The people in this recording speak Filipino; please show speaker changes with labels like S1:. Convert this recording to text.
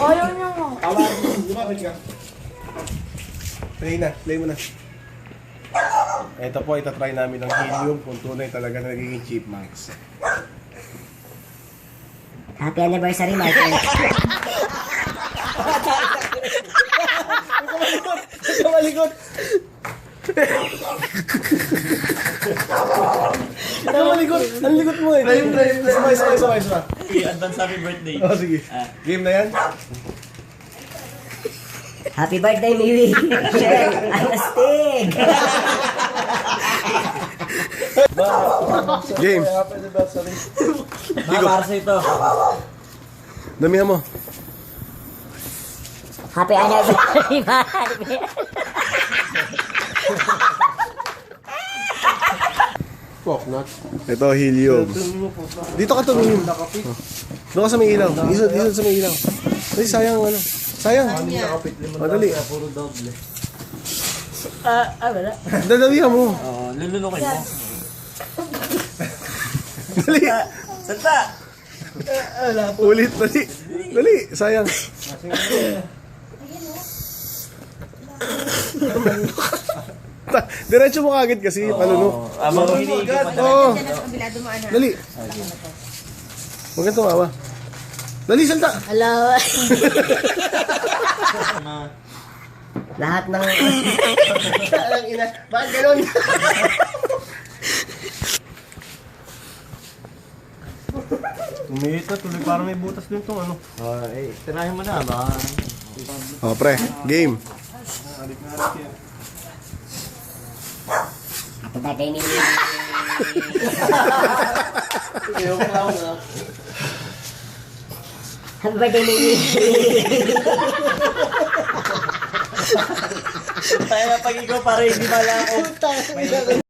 S1: Ayaw niya nga.
S2: Lumapit ka. Play mo na. Ito po, itatry namin ng helium kung tunay talaga na nagiging chipmunks.
S3: Happy anniversary, Michael.
S2: Malikot! Malikot! Ang likot mo eh! Sabay.
S4: I-advance happy birthday.
S2: Oh, sige. Game na yan?
S3: Happy birthday, Miwi. Ang astig.
S2: Game.
S4: Para sa ito.
S2: Damihan mo.
S3: Happy anniversary, man.
S2: Coconut. Ito, helium. Dito ka tumingin. Doon ka sa may ilaw. Isod sa may ilaw. Ay, sayang ano. Sayang. Madali.
S3: Wala.
S2: Dalawihan mo.
S4: Oo, lulunukin mo.
S2: Dali.
S4: Salta!
S2: Ulit. Dali. Sayang. Diretso mo kagad kasi. Palunok.
S4: Abang hiniikot.
S2: Oo.
S1: Diyan na sa kabila dumaan na.
S2: Dali. Huwag kang tumawa. Dali, salta.
S3: Hello. Lahat ng...
S2: Bakit ganun? Tumita, tuloy parang may butas din itong ano.
S4: Tirahin mo na, baka...
S2: Oh, pre. Game.
S3: Happy birthday, Miwi. Happy birthday, Miwi.
S4: Tayo na pag ikaw para hindi mala ako.